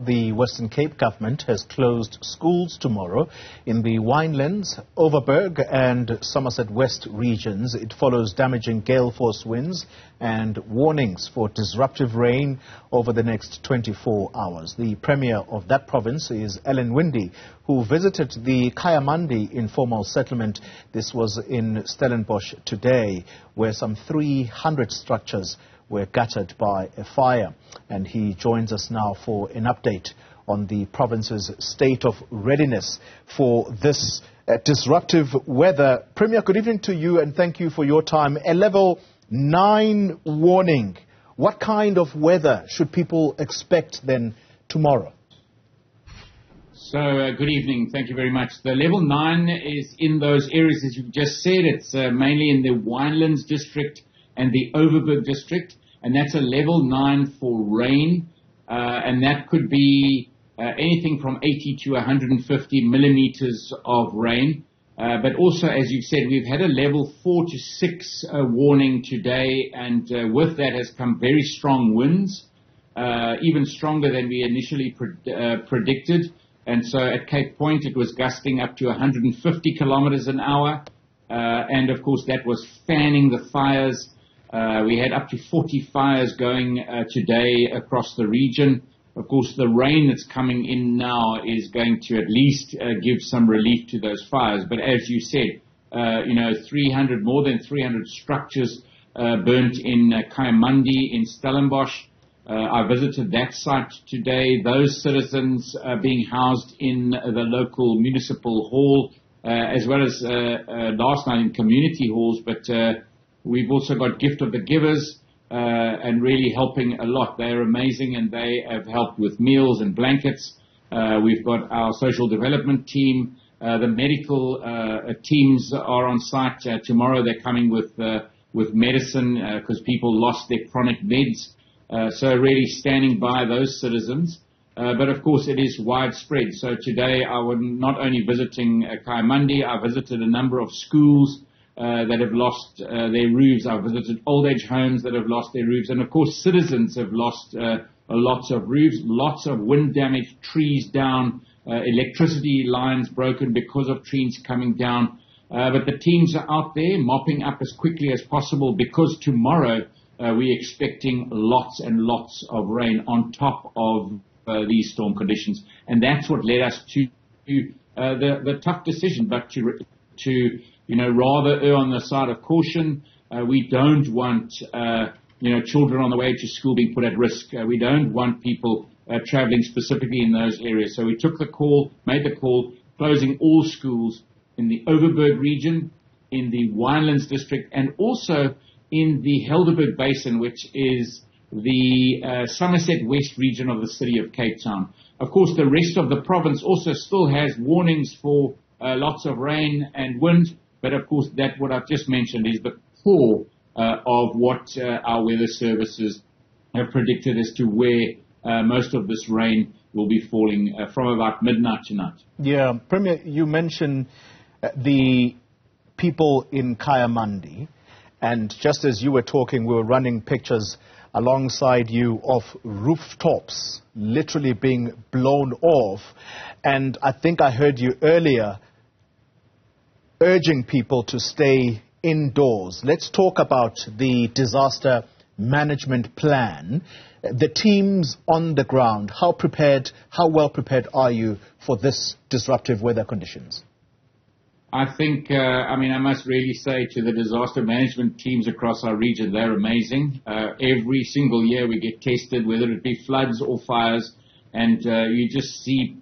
The Western Cape government has closed schools tomorrow in the Winelands, Overberg and Somerset West regions. It follows damaging gale force winds and warnings for disruptive rain over the next 24 hours. The premier of that province is Helen, Winde, who visited the Kayamandi informal settlement. This was in Stellenbosch today, where some 300 structures were gutted by a fire. And he joins us now for an update on the province's state of readiness for this disruptive weather. Premier, good evening to you and thank you for your time. A level 9 warning. What kind of weather should people expect then tomorrow? So, good evening. Thank you very much. The level 9 is in those areas, as you've just said. It's mainly in the Winelands district and the Overberg district, and that's a level 9 for rain, and that could be anything from 80 to 150 millimeters of rain. But also, as you've said, we've had a level 4 to 6 warning today, and with that has come very strong winds, even stronger than we initially predicted. And so at Cape Point, it was gusting up to 150 kilometers an hour, and of course that was fanning the fires. We had up to 40 fires going today across the region. Of course, the rain that's coming in now is going to at least give some relief to those fires. But as you said, more than 300 structures burnt in Kayamandi in Stellenbosch. I visited that site today. Those citizens being housed in the local municipal hall, as well as last night in community halls, but we've also got Gift of the Givers and really helping a lot. They're amazing and they have helped with meals and blankets. We've got our social development team. The medical teams are on site. Tomorrow they're coming with medicine because people lost their chronic meds. So really standing by those citizens. But of course it is widespread. So today I was not only visiting Kayamandi, I visited a number of schools that have lost their roofs. I've visited old age homes that have lost their roofs. And of course citizens have lost lots of roofs, lots of wind damage, trees down, electricity lines broken because of trees coming down. But the teams are out there mopping up as quickly as possible because tomorrow we're expecting lots and lots of rain on top of these storm conditions. And that's what led us to the tough decision, but to rather err on the side of caution. We don't want, children on the way to school being put at risk. We don't want people traveling specifically in those areas. So we made the call, closing all schools in the Overberg region, in the Winelands district, and also in the Helderberg Basin, which is the Somerset West region of the city of Cape Town. Of course, the rest of the province also still has warnings for lots of rain and wind, but of course that what I've just mentioned is the core of what our weather services have predicted as to where most of this rain will be falling from about midnight tonight. Yeah, Premier, you mentioned the people in Kayamandi, and just as you were talking, we were running pictures alongside you of rooftops literally being blown off, and I think I heard you earlier urging people to stay indoors. Let's talk about the disaster management plan. The teams on the ground, how well prepared are you for this disruptive weather conditions? I think, I must really say to the disaster management teams across our region, they're amazing. Every single year we get tested, whether it be floods or fires, and you just see,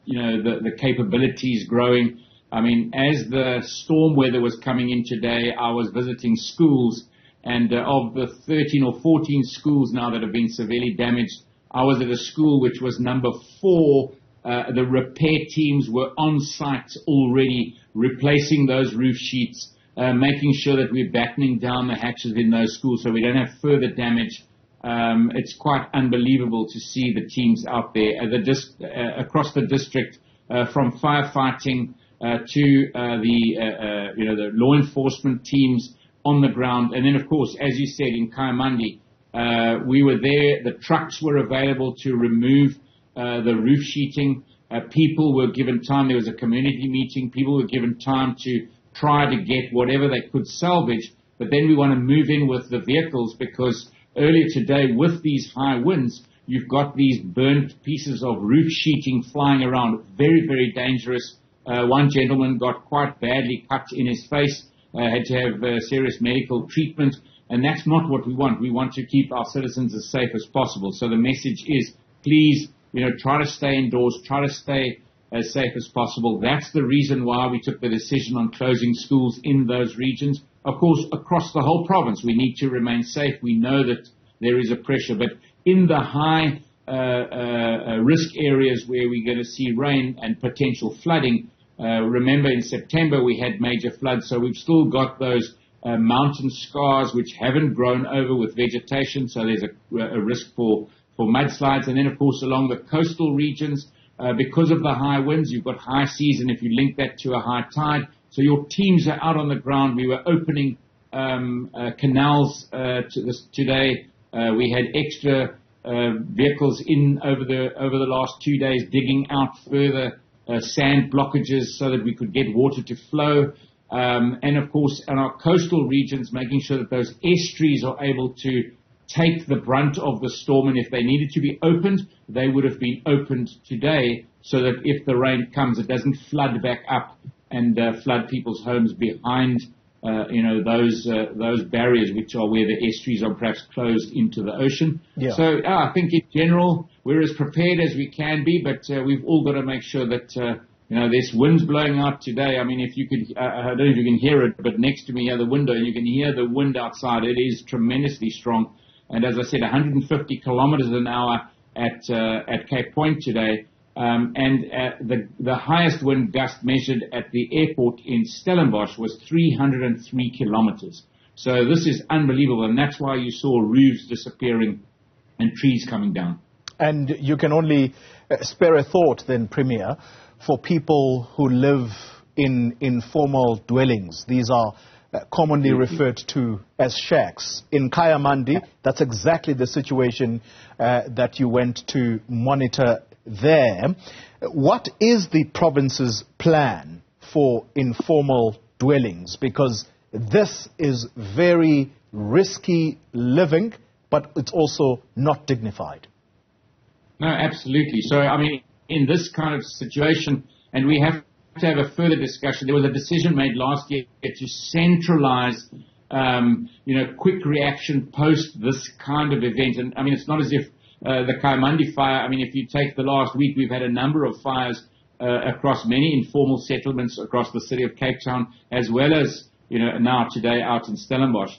the capabilities growing. As the storm weather was coming in today, I was visiting schools, and of the 13 or 14 schools now that have been severely damaged, I was at a school which was number 4. The repair teams were on site already, replacing those roof sheets, making sure that we're battening down the hatches in those schools so we don't have further damage. It's quite unbelievable to see the teams out there across the district, from firefighting to the law enforcement teams on the ground. And then, of course, as you said, in Kayamandi, we were there. The trucks were available to remove the roof sheeting. People were given time. There was a community meeting. People were given time to try to get whatever they could salvage. But then we want to move in with the vehicles, because earlier today, with these high winds, you've got these burnt pieces of roof sheeting flying around. Very, very dangerous. One gentleman got quite badly cut in his face, had to have serious medical treatment, and that's not what we want. We want to keep our citizens as safe as possible. So the message is, please, try to stay indoors, try to stay as safe as possible. That's the reason why we took the decision on closing schools in those regions. Of course, across the whole province, we need to remain safe. We know that there is a pressure, but in the high risk areas where we're going to see rain and potential flooding, remember in September we had major floods, so we've still got those mountain scars which haven't grown over with vegetation, so there's a risk for mudslides. And then, of course, along the coastal regions, because of the high winds, you've got high seas, and if you link that to a high tide, so your teams are out on the ground. We were opening canals today. We had extra vehicles in over the last 2 days, digging out further sand blockages so that we could get water to flow. And of course, in our coastal regions, making sure that those estuaries are able to take the brunt of the storm, and if they needed to be opened, they would have been opened today, so that if the rain comes, it doesn't flood back up and flood people's homes behind those barriers, which are where the estuaries are perhaps closed into the ocean. Yeah. So I think in general we're as prepared as we can be, but we've all got to make sure that there's winds blowing out today. I mean, if you could, I don't know if you can hear it, but next to me here, the window, you can hear the wind outside. It is tremendously strong, and as I said, 150 kilometers an hour at Cape Point today. The highest wind gust measured at the airport in Stellenbosch was 303 kilometers. So this is unbelievable, and that's why you saw roofs disappearing and trees coming down. And you can only spare a thought then, Premier, for people who live in informal dwellings. These are commonly referred to as shacks. In Kayamandi, that's exactly the situation that you went to monitor there. What is the province's plan for informal dwellings? Because this is very risky living, but it's also not dignified. No, absolutely. So, I mean, in this kind of situation, and we have to have a further discussion, there was a decision made last year to centralize, quick reaction post this kind of event. And, I mean, it's not as if the Kayamandi fire, I mean, if you take the last week, we've had a number of fires across many informal settlements across the city of Cape Town, as well as, now today out in Stellenbosch.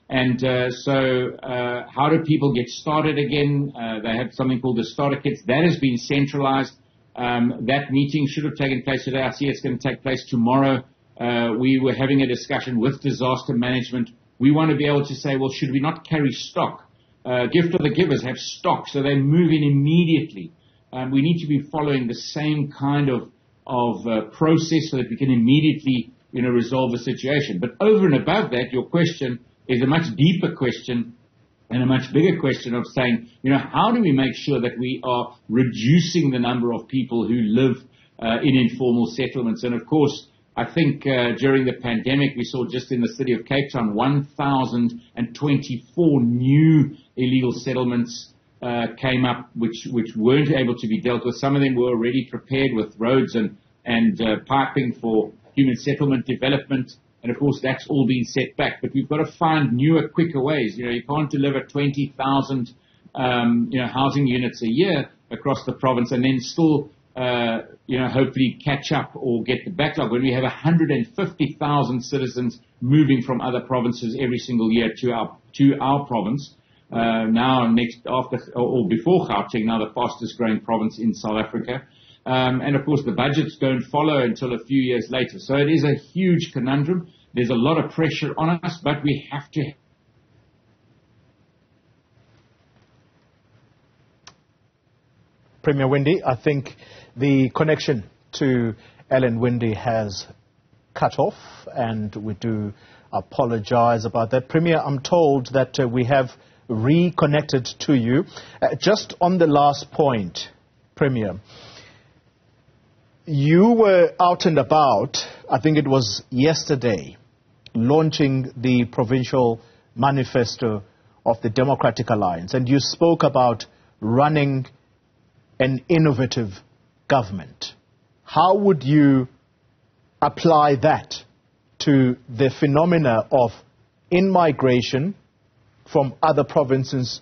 And so how do people get started again? They have something called the starter kits. That has been centralized. That meeting should have taken place today. I see it's going to take place tomorrow. We were having a discussion with disaster management. We want to be able to say, well, should we not carry stock? Gift of the givers have stock, so they move in immediately. We need to be following the same kind of process so that we can immediately, resolve the situation. But over and above that, your question is a much deeper question and a much bigger question of saying, how do we make sure that we are reducing the number of people who live in informal settlements? And of course, I think during the pandemic, we saw just in the city of Cape Town, 1,024 new illegal settlements came up, which weren't able to be dealt with. Some of them were already prepared with roads and piping for human settlement development. And of course, that's all been set back. But we've got to find newer, quicker ways. You can't deliver 20,000, housing units a year across the province and then still, hopefully catch up or get the backlog when we have 150,000 citizens moving from other provinces every single year to our province. Now before Gauteng, now the fastest growing province in South Africa. And of course the budgets don't follow until a few years later. So it is a huge conundrum. There's a lot of pressure on us, but we have to. Premier Winde, I think the connection to Ellen Winde has cut off, and we do apologize about that. Premier, I'm told that we have reconnected to you. Just on the last point, Premier, you were out and about, I think it was yesterday, launching the provincial manifesto of the Democratic Alliance, and you spoke about running an innovative government. How would you apply that to the phenomena of in-migration from other provinces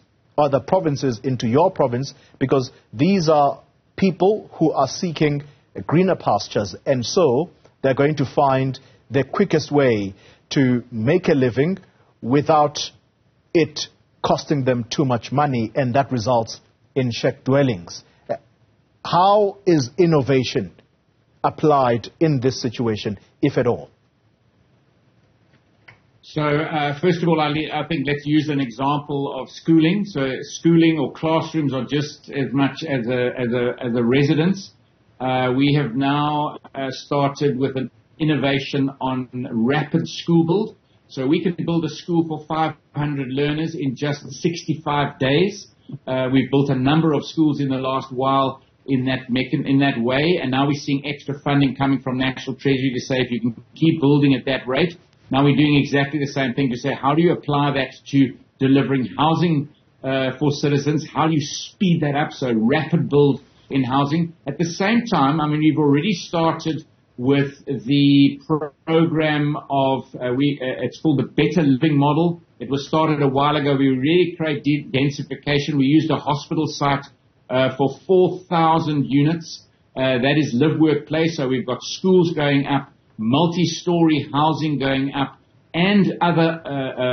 into your province, because these are people who are seeking greener pastures, and so they're going to find the quickest way to make a living without it costing them too much money, and that results in shack dwellings. How is innovation applied in this situation, if at all? So, first of all, I think let's use an example of schooling. So, schooling or classrooms are just as much as a residence. We have now started with an innovation on rapid school build. So, we can build a school for 500 learners in just 65 days. We've built a number of schools in the last while in that way, and now we're seeing extra funding coming from National Treasury to say if you can keep building at that rate. Now we're doing exactly the same thing to say, how do you apply that to delivering housing for citizens? How do you speed that up? So rapid build in housing. At the same time, I mean, we've already started with the program of, it's called the Better Living Model. It was started a while ago. We really create densification. We used a hospital site for 4,000 units. That is live-work place. So we've got schools going up, multi-story housing going up, and other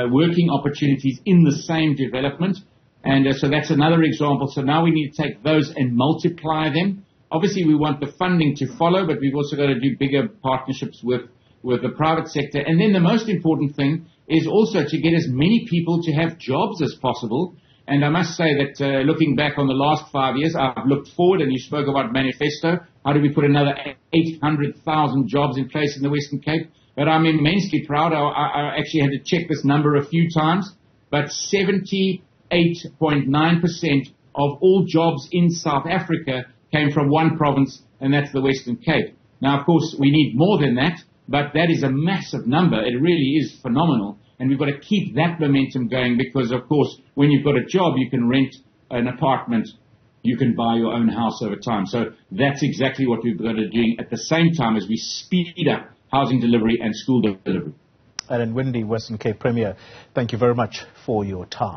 working opportunities in the same development. And so that's another example. So now we need to take those and multiply them. Obviously, we want the funding to follow, but we've also got to do bigger partnerships with the private sector. And then the most important thing is also to get as many people to have jobs as possible. And I must say that looking back on the last 5 years, I've looked forward, and you spoke about manifesto. How do we put another 800,000 jobs in place in the Western Cape? But I'm immensely proud. I actually had to check this number a few times, but 78.9% of all jobs in South Africa came from one province, and that's the Western Cape. Now, of course, we need more than that, but that is a massive number. It really is phenomenal. And we've got to keep that momentum going because, of course, when you've got a job, you can rent an apartment, you can buy your own house over time. So that's exactly what we've got to do at the same time as we speed up housing delivery and school delivery. And Winde, Western Cape Premier, thank you very much for your time.